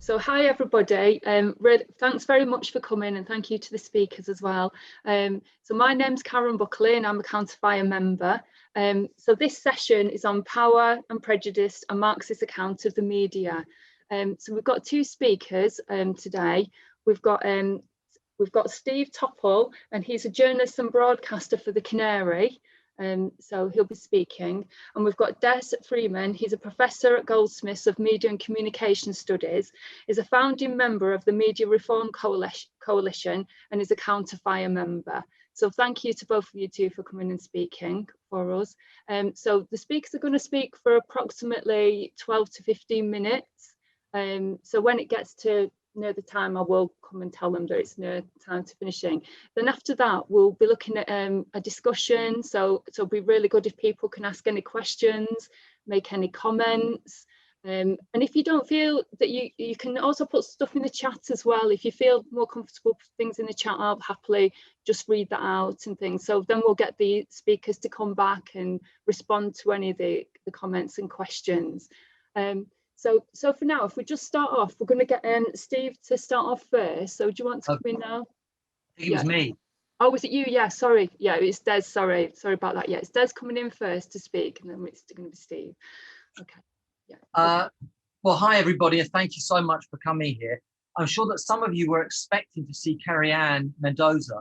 So hi everybody, thanks very much for coming, and thank you to the speakers as well. So my name's Karen Buckley and I'm a Counterfire member. So this session is on power and prejudice, a Marxist account of the media. So we've got two speakers today. We've got Steve Topple, and he's a journalist and broadcaster for the Canary. So he'll be speaking, and we've got Freedman. He's a professor at Goldsmiths of Media and Communication Studies, is a founding member of the Media Reform Coalition, and is a Counterfire member. So thank you to both of you two for coming and speaking for us. So the speakers are going to speak for approximately 12 to 15 minutes. So when it gets to near the time, I will come and tell them that it's near time to finishing. Then after that, we'll be looking at a discussion. So it'll be really good if people can ask any questions, make any comments. And if you don't feel that you can also put stuff in the chat as well. If you feel more comfortable with things in the chat, I'll happily just read that out and things. So then we'll get the speakers to come back and respond to any of the comments and questions. So for now, if we just start off, we're going to get Steve to start off first. So do you want to come in now? I think it was me. Oh, was it you? Yeah, sorry. Yeah, it's Des. Sorry about that. Yeah, it's Des coming in first to speak, and then it's going to be Steve. Okay. Yeah. Well, hi everybody, and thank you so much for coming here. I'm sure that some of you were expecting to see Carrie-Anne Mendoza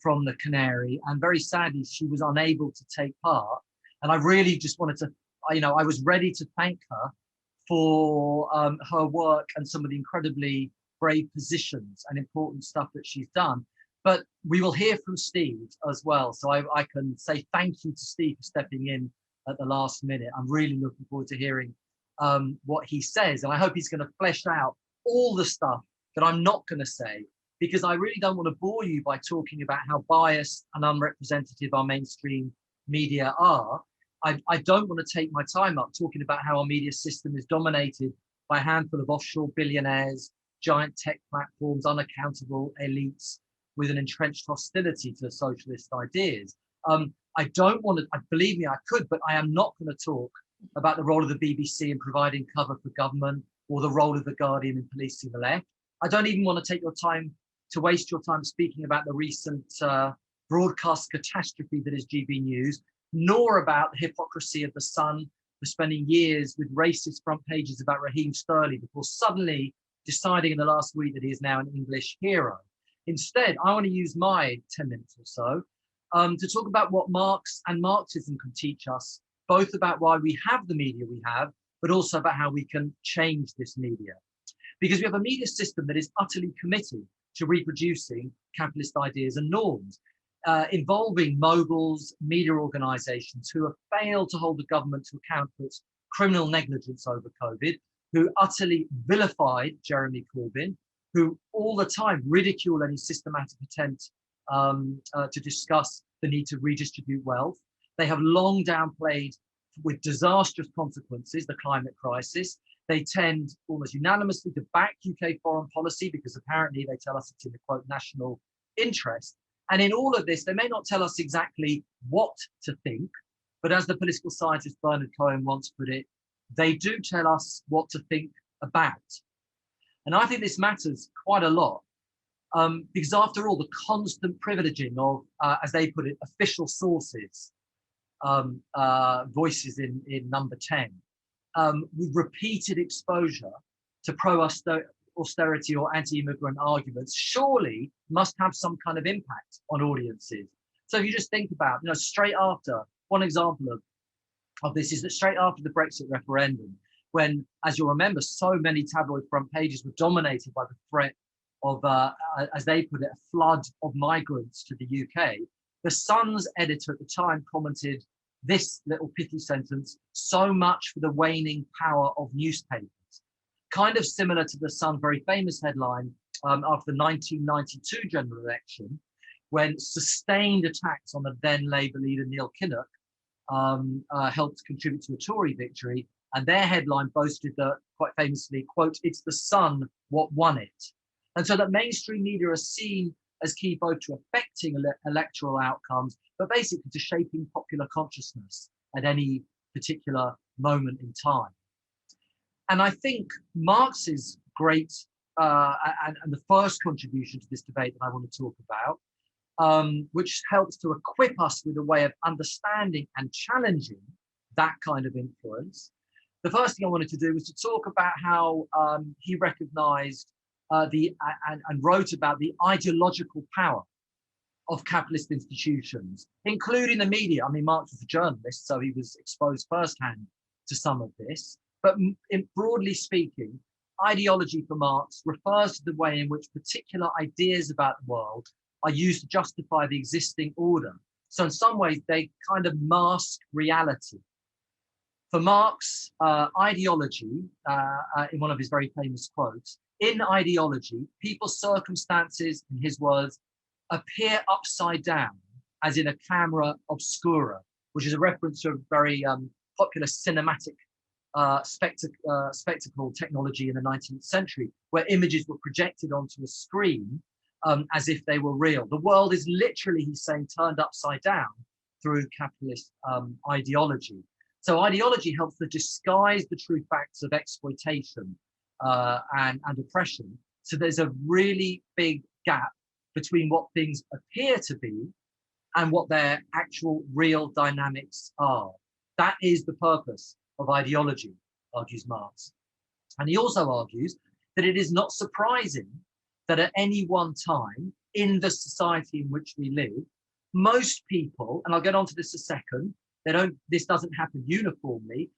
from the Canary, and very sadly, she was unable to take part. And I really just wanted to, I was ready to thank her for her work and some of the incredibly brave positions and important stuff that she's done. But we will hear from Steve as well. So I can say thank you to Steve for stepping in at the last minute. I'm really looking forward to hearing what he says. And I hope he's going to flesh out all the stuff that I'm not going to say, because I really don't want to bore you by talking about how biased and unrepresentative our mainstream media are. I don't want to take my time up talking about how our media system is dominated by a handful of offshore billionaires, giant tech platforms, unaccountable elites with an entrenched hostility to socialist ideas. I don't want to, believe me, I could, but I am not going to talk about the role of the BBC in providing cover for government, or the role of the Guardian in policing the left. I don't even want to waste your time speaking about the recent broadcast catastrophe that is GB News, nor about the hypocrisy of The Sun for spending years with racist front pages about Raheem Sterling before suddenly deciding in the last week that he is now an English hero. Instead, I want to use my 10 minutes or so to talk about what Marx and Marxism can teach us, both about why we have the media we have, but also about how we can change this media. Because we have a media system that is utterly committed to reproducing capitalist ideas and norms, involving moguls, media organizations who have failed to hold the government to account for its criminal negligence over COVID, who utterly vilified Jeremy Corbyn, who all the time ridicule any systematic attempt to discuss the need to redistribute wealth. They have long downplayed, with disastrous consequences, the climate crisis. They tend almost unanimously to back UK foreign policy because apparently they tell us it's in the quote national interest. And in all of this, they may not tell us exactly what to think, but as the political scientist Bernard Cohen once put it, they do tell us what to think about. And I think this matters quite a lot, because after all, the constant privileging of, as they put it, official sources, voices in number 10, with repeated exposure to pro-austerity or anti-immigrant arguments, surely must have some kind of impact on audiences. So if you just think about, straight after, one example of this is that straight after the Brexit referendum, when, as you'll remember, so many tabloid front pages were dominated by the threat of, as they put it, a flood of migrants to the UK, the Sun's editor at the time commented this little pithy sentence: "So much for the waning power of newspapers." Kind of similar to the Sun very famous headline after the 1992 general election, when sustained attacks on the then Labour leader Neil Kinnock helped contribute to a Tory victory. And their headline boasted that, quite famously, quote, "It's the Sun what won it." And so that mainstream media are seen as key both to affecting electoral outcomes, but basically to shaping popular consciousness at any particular moment in time. And I think Marx's great and the first contribution to this debate that I want to talk about, which helps to equip us with a way of understanding and challenging that kind of influence. The first thing I wanted to do was to talk about how he recognized and wrote about the ideological power of capitalist institutions, including the media. I mean, Marx was a journalist, so he was exposed firsthand to some of this. But broadly speaking, ideology for Marx refers to the way in which particular ideas about the world are used to justify the existing order. So in some ways, they kind of mask reality. For Marx, ideology, in one of his very famous quotes, in ideology, people's circumstances, in his words, appear upside down, as in a camera obscura, which is a reference to a very popular cinematic spectacle technology in the 19th century, where images were projected onto a screen as if they were real. The world is literally, he's saying, turned upside down through capitalist ideology. So ideology helps to disguise the true facts of exploitation and oppression. So there's a really big gap between what things appear to be and what their actual real dynamics are. That is the purpose of ideology, argues Marx. And he also argues that it is not surprising that at any one time in the society in which we live, most people, and I'll get onto this a second, this doesn't happen uniformly,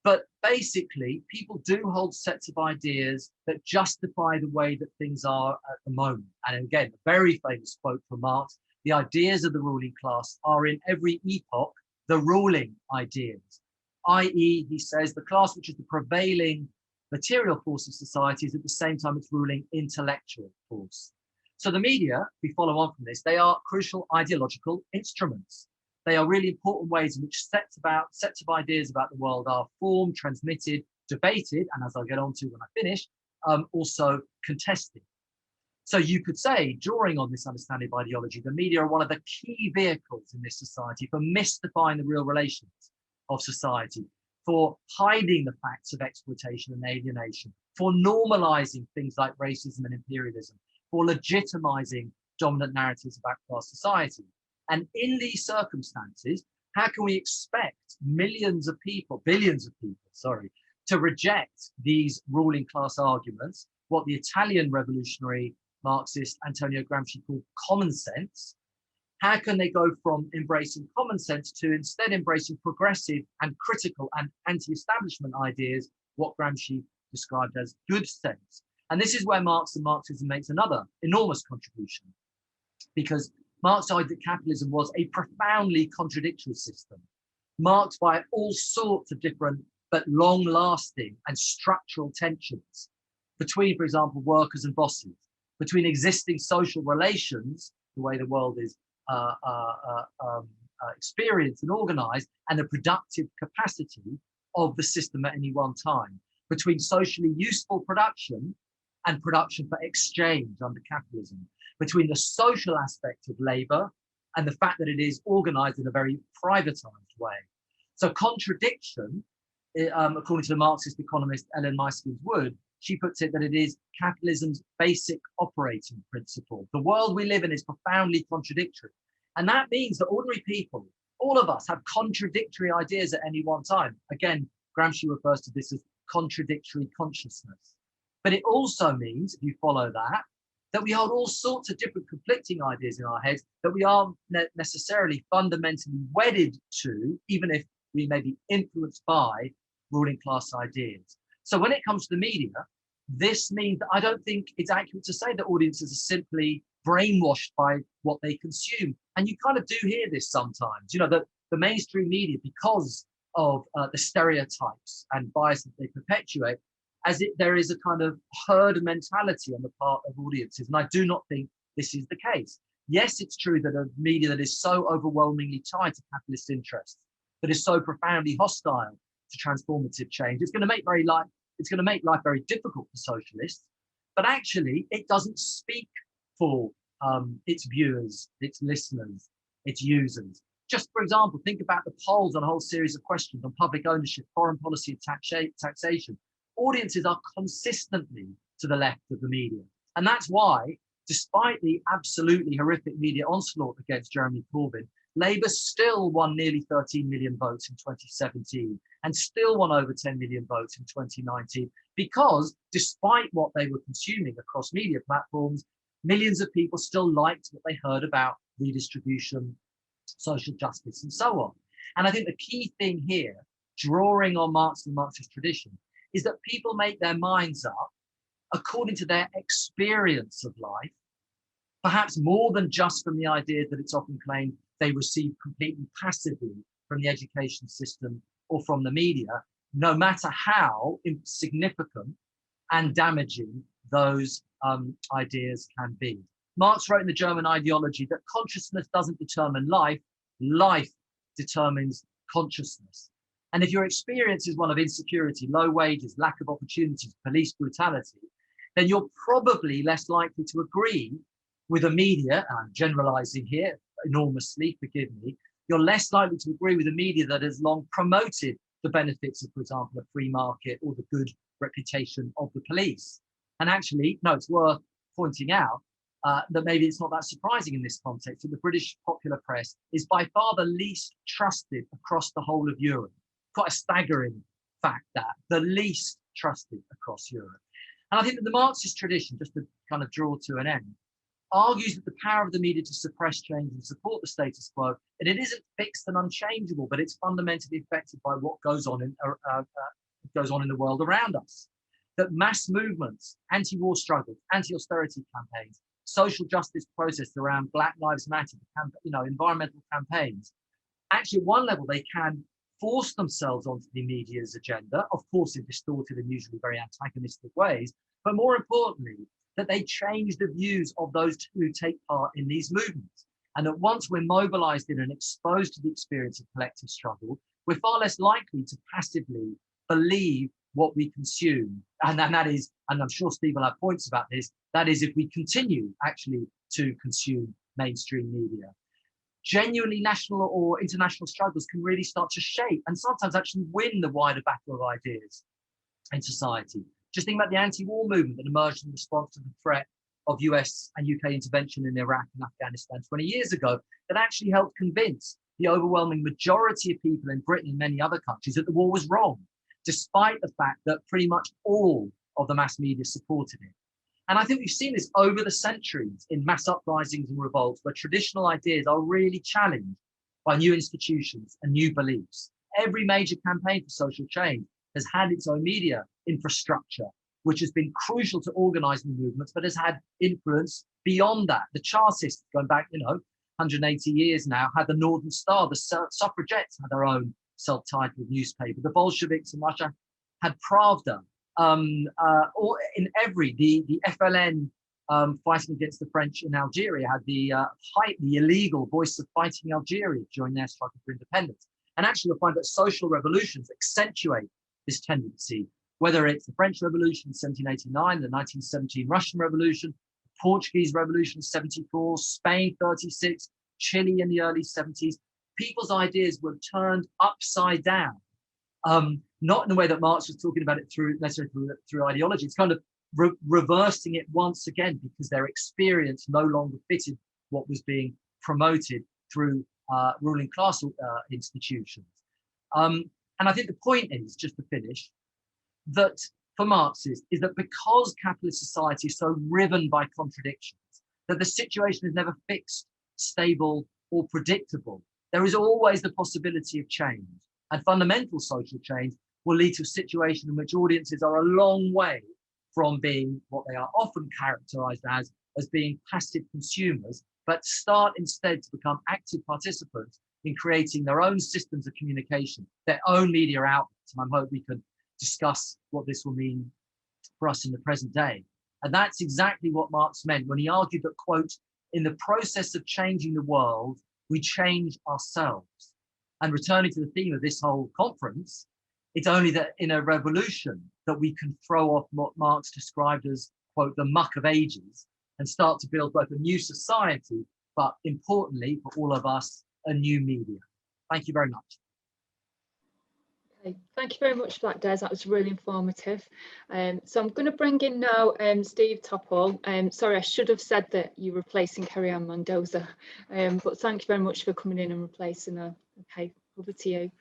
but basically people do hold sets of ideas that justify the way that things are at the moment. And again, a very famous quote from Marx, the ideas of the ruling class are in every epoch the ruling ideas, i.e., he says, the class which is the prevailing material force of society is at the same time its ruling intellectual force. So the media, we follow on from this, they are crucial ideological instruments. They are really important ways in which sets of ideas about the world are formed, transmitted, debated, and as I'll get on to when I finish, also contested. So you could say, drawing on this understanding of ideology, the media are one of the key vehicles in this society for mystifying the real relations of society, for hiding the facts of exploitation and alienation, for normalizing things like racism and imperialism, for legitimizing dominant narratives about class society. And in these circumstances, how can we expect billions of people, to reject these ruling class arguments, what the Italian revolutionary Marxist Antonio Gramsci called common sense? How can they go from embracing common sense to instead embracing progressive and critical and anti-establishment ideas, what Gramsci described as good sense? And this is where Marx and Marxism makes another enormous contribution, because Marx argued that capitalism was a profoundly contradictory system, marked by all sorts of different but long-lasting and structural tensions between, for example, workers and bosses, between existing social relations, the way the world is experienced and organized, and the productive capacity of the system at any one time, between socially useful production and production for exchange under capitalism, between the social aspect of labor and the fact that it is organized in a very privatized way. So contradiction, according to the Marxist economist Ellen Meiskins-Wood, she puts it that it is capitalism's basic operating principle. The world we live in is profoundly contradictory. And that means that ordinary people, all of us, have contradictory ideas at any one time. Again, Gramsci refers to this as contradictory consciousness. But it also means, if you follow that we hold all sorts of different conflicting ideas in our heads that we aren't necessarily fundamentally wedded to, even if we may be influenced by ruling class ideas. So when it comes to the media, this means that I don't think it's accurate to say that audiences are simply brainwashed by what they consume. And you kind of do hear this sometimes, you know, that the mainstream media, because of the stereotypes and bias that they perpetuate, as if there is a kind of herd mentality on the part of audiences. And I do not think this is the case. Yes, it's true that a media that is so overwhelmingly tied to capitalist interests, that is so profoundly hostile to transformative change, it's going to make life very difficult for socialists. But actually, it doesn't speak for its viewers, its listeners, its users. Just for example, think about the polls on a whole series of questions on public ownership, foreign policy, and taxation. Audiences are consistently to the left of the media. And that's why, despite the absolutely horrific media onslaught against Jeremy Corbyn, Labour still won nearly 13 million votes in 2017 and still won over 10 million votes in 2019, because despite what they were consuming across media platforms, millions of people still liked what they heard about redistribution, social justice, and so on. And I think the key thing here, drawing on Marx and Marxist tradition, is that people make their minds up according to their experience of life, perhaps more than just from the idea that it's often claimed they receive completely passively from the education system or from the media, no matter how insignificant and damaging those ideas can be. Marx wrote in the German Ideology that consciousness doesn't determine life, life determines consciousness. And if your experience is one of insecurity, low wages, lack of opportunities, police brutality, then you're probably less likely to agree with a media, and I'm generalizing here enormously, forgive me, you're less likely to agree with a media that has long promoted the benefits of, for example, a free market or the good reputation of the police. And actually, no, it's worth pointing out that maybe it's not that surprising in this context that the British popular press is by far the least trusted across the whole of Europe. Quite a staggering fact, that the least trusted across Europe. And I think that the Marxist tradition, just to kind of draw to an end, argues that the power of the media to suppress change and support the status quo, and it isn't fixed and unchangeable, but it's fundamentally affected by what goes on in the world around us. That mass movements, anti-war struggles, anti-austerity campaigns, social justice protests around Black Lives Matter, environmental campaigns, actually at one level they can force themselves onto the media's agenda, of course in distorted and usually very antagonistic ways, but more importantly, that they change the views of those who take part in these movements. And that once we're mobilized in and exposed to the experience of collective struggle, we're far less likely to passively believe what we consume. And that is, and I'm sure Steve will have points about this, that is if we continue actually to consume mainstream media. Genuinely national or international struggles can really start to shape and sometimes actually win the wider battle of ideas in society. Just think about the anti-war movement that emerged in response to the threat of US and UK intervention in Iraq and Afghanistan 20 years ago, that actually helped convince the overwhelming majority of people in Britain and many other countries that the war was wrong, despite the fact that pretty much all of the mass media supported it. And I think we've seen this over the centuries in mass uprisings and revolts where traditional ideas are really challenged by new institutions and new beliefs. Every major campaign for social change has had its own media infrastructure, which has been crucial to organizing the movements, but has had influence beyond that. The Chartists, going back, 180 years now, had the Northern Star. The suffragettes had their own self-titled newspaper. The Bolsheviks in Russia had Pravda. Or in the FLN fighting against the French in Algeria had the illegal Voice of Fighting Algeria during their struggle for independence. And actually you'll find that social revolutions accentuate this tendency, whether it's the French Revolution in 1789, the 1917 Russian Revolution, the Portuguese Revolution 74, Spain 36, Chile in the early 70s. People's ideas were turned upside down. Not in the way that Marx was talking about it necessarily through ideology. It's kind of reversing it once again because their experience no longer fitted what was being promoted through ruling class institutions. And I think the point is, just to finish, that for Marxists is that because capitalist society is so riven by contradictions, that the situation is never fixed, stable, or predictable. There is always the possibility of change. And fundamental social change will lead to a situation in which audiences are a long way from being what they are often characterized as being passive consumers, but start instead to become active participants in creating their own systems of communication, their own media outlets. And I hope we can discuss what this will mean for us in the present day. And that's exactly what Marx meant when he argued that, quote, in the process of changing the world, we change ourselves. And returning to the theme of this whole conference, it's only that in a revolution that we can throw off what Marx described as, quote, the muck of ages and start to build both a new society, but importantly for all of us, a new media. Thank you very much. Okay, thank you very much for that, Des. That was really informative. So I'm going to bring in now Steve Topple. Sorry, I should have said that you're replacing Carrie-Anne Mendoza, but thank you very much for coming in and replacing her. Okay, over to you.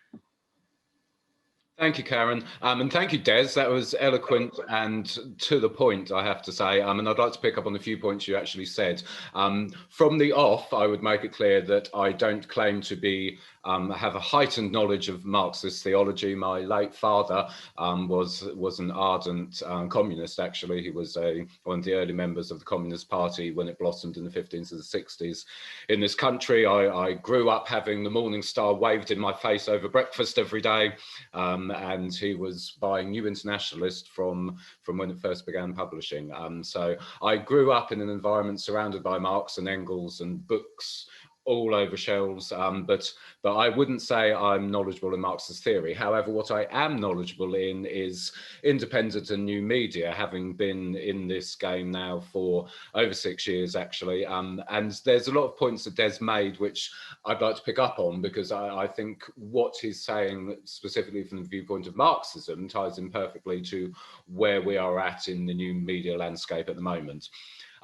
Thank you, Karen, and thank you, Des. That was eloquent and to the point, I have to say. And I'd like to pick up on a few points you actually said. From the off, I would make it clear that I don't claim to be have a heightened knowledge of Marxist theology. My late father was an ardent communist. Actually, he was one of the early members of the Communist Party when it blossomed in the 50s and the 60s in this country. I grew up having the Morning Star waved in my face over breakfast every day. And he was buying New Internationalist from when it first began publishing. So I grew up in an environment surrounded by Marx and Engels and books all over shelves, but I wouldn't say I'm knowledgeable in Marxist theory. However, what I am knowledgeable in is independent and new media, having been in this game now for over 6 years, actually. And there's a lot of points that Des made, which I'd like to pick up on, because I think what he's saying, specifically from the viewpoint of Marxism, ties in perfectly to where we are at in the new media landscape at the moment.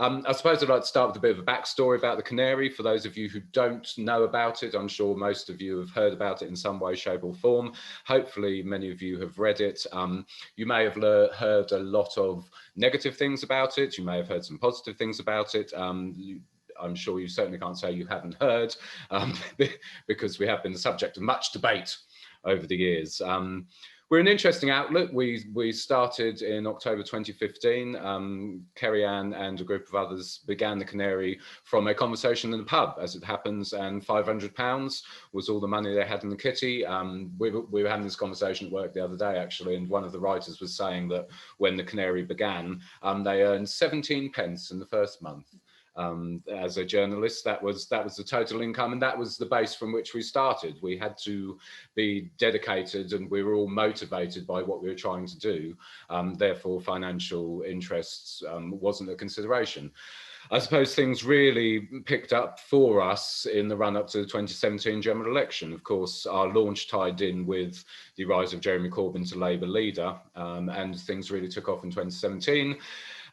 I suppose I'd like to start with a bit of a backstory about the Canary. For those of you who don't know about it, I'm sure most of you have heard about it in some way, shape or form. Hopefully many of you have read it. You may have heard a lot of negative things about it. You may have heard some positive things about it. I'm sure you certainly can't say you haven't heard, because we have been the subject of much debate over the years. We're an interesting outlet. We started in October 2015. Carrie-Anne and a group of others began the Canary from a conversation in the pub, as it happens, and £500 was all the money they had in the kitty. We were having this conversation at work the other day, actually, and one of the writers was saying that when the Canary began, they earned 17 pence in the first month. As a journalist, that was the total income, and that was the base from which we started. We had to be dedicated, and we were all motivated by what we were trying to do. Therefore, financial interests wasn't a consideration. I suppose things really picked up for us in the run-up to the 2017 general election. Of course, our launch tied in with the rise of Jeremy Corbyn to Labour leader, and things really took off in 2017.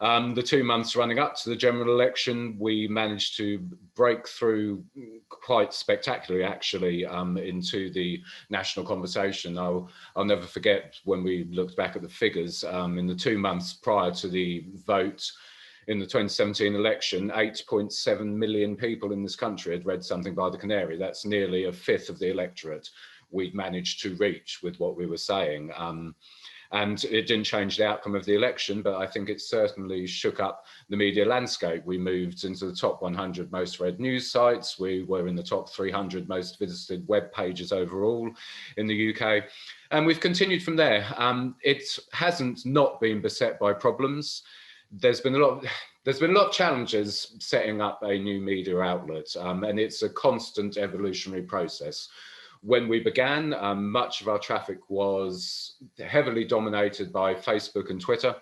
The 2 months running up to the general election, we managed to break through quite spectacularly, actually, into the national conversation. I'll never forget when we looked back at the figures. In the 2 months prior to the vote in the 2017 election, 8.7 million people in this country had read something by the Canary. That's nearly a fifth of the electorate we'd managed to reach with what we were saying. And it didn't change the outcome of the election, but I think it certainly shook up the media landscape. We moved into the top 100 most read news sites. We were in the top 300 most visited web pages overall in the UK. And we've continued from there. It hasn't not been beset by problems. There's been a lot of challenges setting up a new media outlet, and it's a constant evolutionary process. When we began, much of our traffic was heavily dominated by Facebook and Twitter.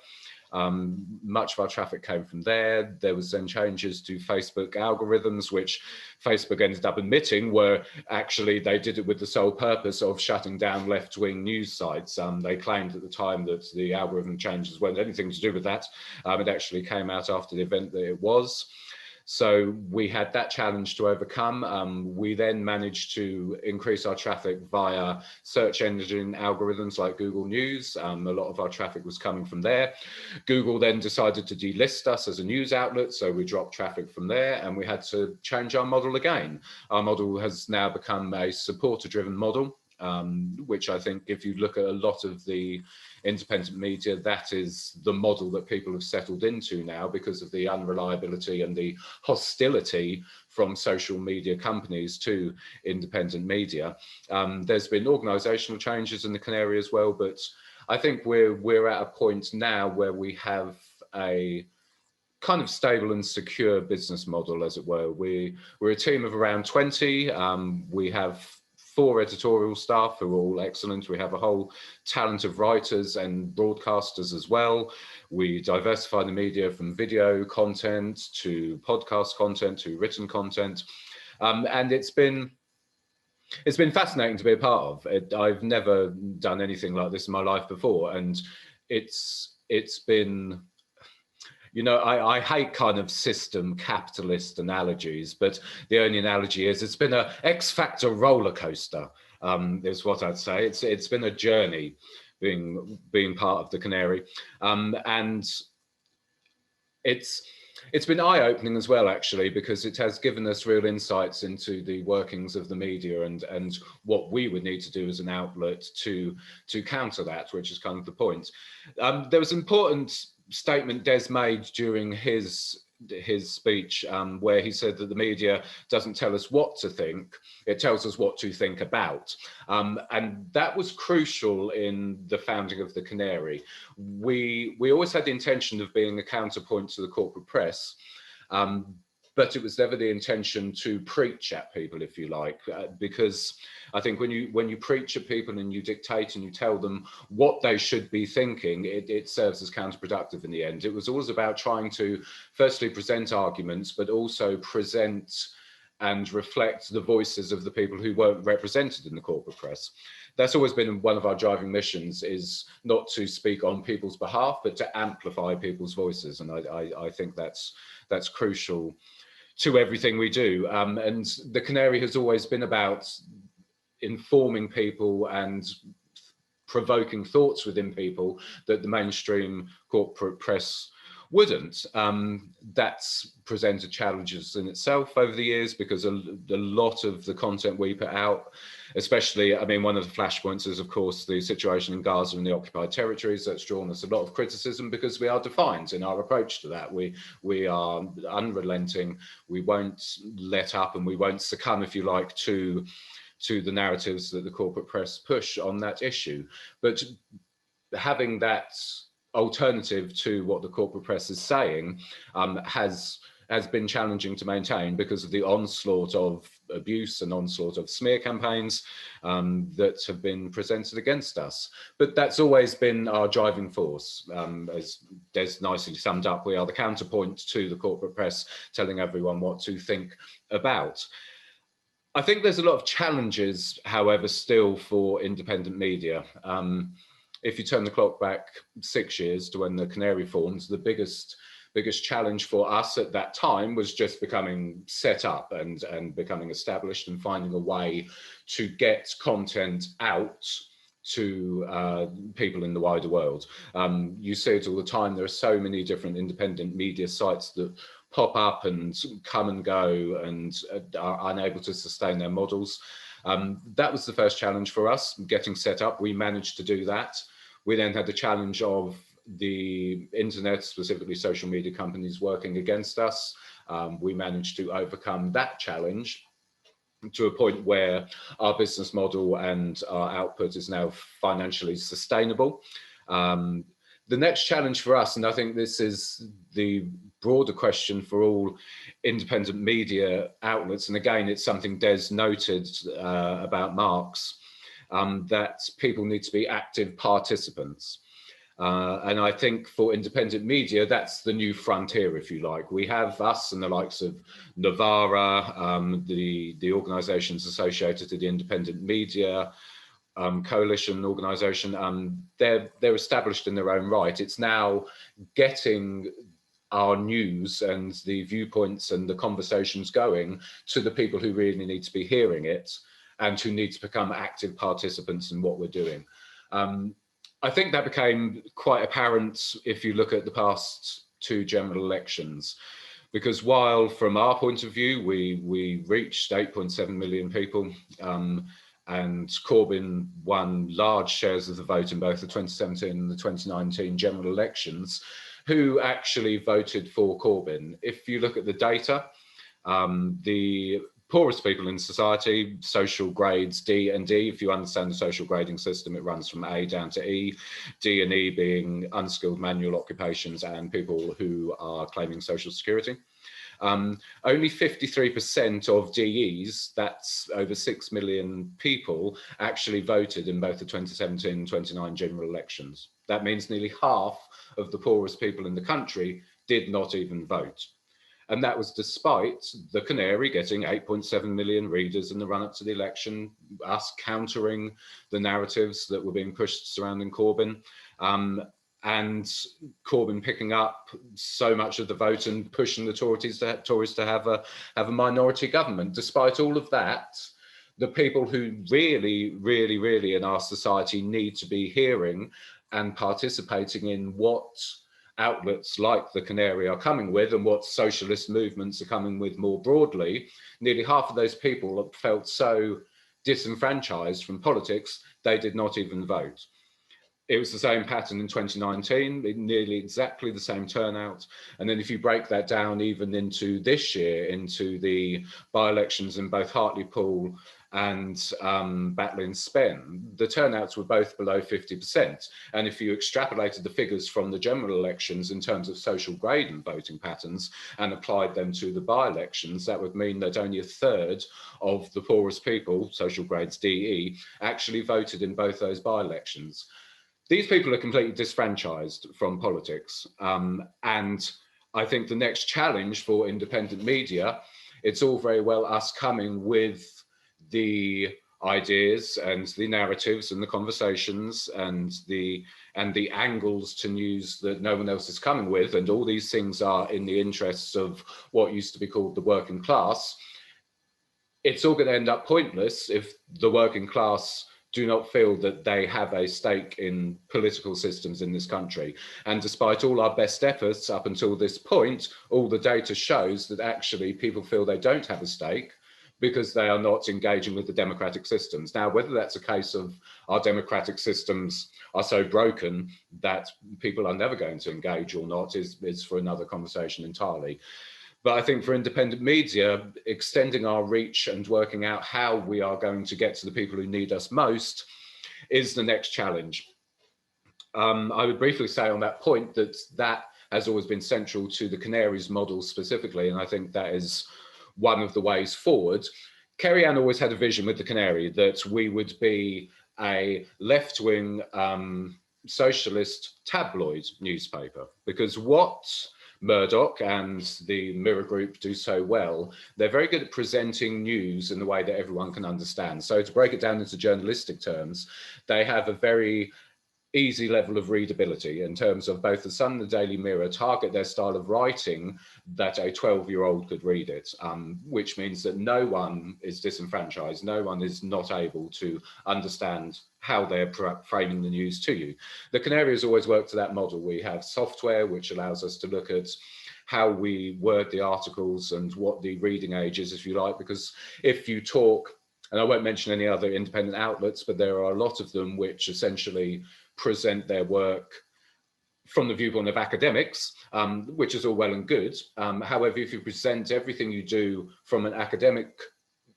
Much of our traffic came from there. There was then changes to Facebook algorithms, which Facebook ended up admitting were actually, they did it with the sole purpose of shutting down left-wing news sites. They claimed at the time that the algorithm changes weren't anything to do with that. It actually came out after the event that it was. So we had that challenge to overcome. We then managed to increase our traffic via search engine algorithms like Google News. A lot of our traffic was coming from there. Google then decided to delist us as a news outlet, so we dropped traffic from there, and we had to change our model again. Our model has now become a supporter-driven model, which I think if you look at a lot of the independent media, that is the model that people have settled into now because of the unreliability and the hostility from social media companies to independent media. There's been organisational changes in the Canary as well, but I think we're at a point now where we have a kind of stable and secure business model, as it were. We're a team of around 20. We have 4 editorial staff who are all excellent. We have a whole talent of writers and broadcasters as well. We diversify the media from video content to podcast content to written content. And it's been it's been fascinating to be a part of it. I've never done anything like this in my life before, and it's been, you know, I hate kind of system capitalist analogies, but the only analogy is it's been a X Factor roller coaster, is what I'd say. It's been a journey being part of the Canary, and it's been eye-opening as well, actually, because it has given us real insights into the workings of the media and what we would need to do as an outlet to counter that, which is kind of the point. There was an important statement Des made during his speech, where he said that the media doesn't tell us what to think, it tells us what to think about. And that was crucial in the founding of the Canary. We always had the intention of being a counterpoint to the corporate press, but it was never the intention to preach at people, if you like, because I think when you preach at people and you dictate and you tell them what they should be thinking, it serves as counterproductive in the end. It was always about trying to firstly present arguments, but also present and reflect the voices of the people who weren't represented in the corporate press. That's always been one of our driving missions, is not to speak on people's behalf, but to amplify people's voices. And I think that's crucial to everything we do. And the Canary has always been about informing people and provoking thoughts within people that the mainstream corporate press wouldn't. That's presented challenges in itself over the years, because a lot of the content we put out, especially, I mean, one of the flashpoints is, of course, the situation in Gaza and the occupied territories. That's drawn us a lot of criticism because we are defiant in our approach to that. We are unrelenting. We won't let up, and we won't succumb, if you like, to the narratives that the corporate press push on that issue. But having that alternative to what the corporate press is saying has been challenging to maintain because of the onslaught of abuse and onslaught of smear campaigns that have been presented against us. But that's always been our driving force. As Des nicely summed up, we are the counterpoint to the corporate press, telling everyone what to think about. I think there's a lot of challenges, however, still for independent media. If you turn the clock back 6 years to when the Canary formed, the biggest challenge for us at that time was just becoming set up and becoming established and finding a way to get content out to people in the wider world. You see it all the time. There are so many different independent media sites that pop up and come and go and are unable to sustain their models. That was the first challenge for us, getting set up. We managed to do that. We then had the challenge of the internet, specifically social media companies, working against us. We managed to overcome that challenge to a point where our business model and our output is now financially sustainable. The next challenge for us, and I think this is the broader question for all independent media outlets, and again, it's something Des noted about Marx, that people need to be active participants. And I think for independent media, that's the new frontier, if you like. We have us and the likes of Novara, the organisations associated to the independent media coalition organisation. They're established in their own right. It's now getting our news and the viewpoints and the conversations going to the people who really need to be hearing it and who need to become active participants in what we're doing. I think that became quite apparent if you look at the past 2 general elections, because while from our point of view, we reached 8.7 million people, and Corbyn won large shares of the vote in both the 2017 and the 2019 general elections, who actually voted for Corbyn? If you look at the data, the poorest people in society, social grades D and D. If you understand the social grading system, it runs from A down to E, D and E being unskilled manual occupations and people who are claiming social security. Only 53% of DEs, that's over 6 million people, actually voted in both the 2017 and 2019 general elections. That means nearly half of the poorest people in the country did not even vote. And that was despite the Canary getting 8.7 million readers in the run-up to the election, us countering the narratives that were being pushed surrounding Corbyn, and Corbyn picking up so much of the vote and pushing the Tories to have a minority government. Despite all of that, the people who really in our society need to be hearing and participating in what outlets like the Canary are coming with and what socialist movements are coming with more broadly, nearly half of those people felt so disenfranchised from politics, they did not even vote. It was the same pattern in 2019, nearly exactly the same turnout. And then if you break that down even into this year, into the by-elections in both Hartlepool and Batley and Spen, the turnouts were both below 50%. And if you extrapolated the figures from the general elections in terms of social grade and voting patterns and applied them to the by-elections, that would mean that only a third of the poorest people, social grades DE, actually voted in both those by-elections. These people are completely disfranchised from politics. And I think the next challenge for independent media, it's all very well us coming with the ideas and the narratives and the conversations and the angles to news that no one else is coming with, and all these things are in the interests of what used to be called the working class. It's all going to end up pointless if the working class do not feel that they have a stake in political systems in this country. And despite all our best efforts up until this point, all the data shows that actually people feel they don't have a stake because they are not engaging with the democratic systems. Now, whether that's a case of our democratic systems are so broken that people are never going to engage or not is for another conversation entirely. But I think for independent media, extending our reach and working out how we are going to get to the people who need us most is the next challenge. I would briefly say on that point that has always been central to the Canaries model specifically, and I think that is one of the ways forward. Kerry Ann always had a vision with the Canary that we would be a left-wing socialist tabloid newspaper, because what Murdoch and the Mirror Group do so well, they're very good at presenting news in the way that everyone can understand. So to break it down into journalistic terms, they have a very easy level of readability in terms of both the Sun and the Daily Mirror target their style of writing that a 12-year-old could read it, which means that no one is disenfranchised, no one is not able to understand how they're framing the news to you. The Canary has always worked to that model. We have software which allows us to look at how we word the articles and what the reading age is, if you like, because if you talk, and I won't mention any other independent outlets, but there are a lot of them which essentially present their work from the viewpoint of academics, which is all well and good. However, if you present everything you do from an academic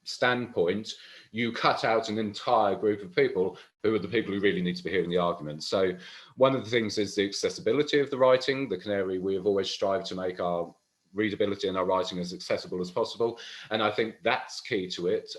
standpoint, you cut out an entire group of people who are the people who really need to be hearing the argument. So one of the things is the accessibility of the writing. The Canary, we have always strived to make our readability and our writing as accessible as possible. And I think that's key to it.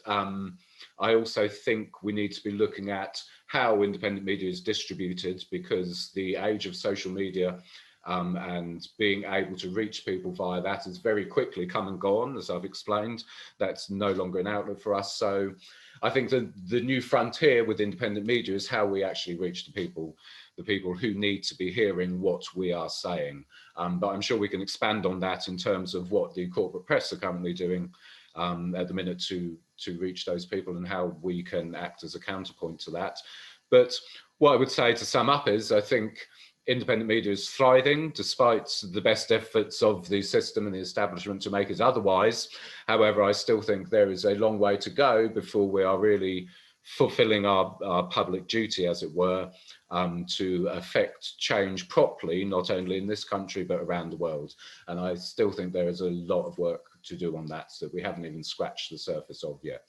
I also think we need to be looking at how independent media is distributed, because the age of social media and being able to reach people via that has very quickly come and gone, as I've explained. That's no longer an outlet for us. So I think the new frontier with independent media is how we actually reach the people who need to be hearing what we are saying. But I'm sure we can expand on that in terms of what the corporate press are currently doing at the minute to reach those people and how we can act as a counterpoint to that. But what I would say to sum up is I think independent media is thriving despite the best efforts of the system and the establishment to make it otherwise. However, I still think there is a long way to go before we are really fulfilling our public duty, as it were, to affect change properly, not only in this country, but around the world. And I still think there is a lot of work to do on that we haven't even scratched the surface of yet.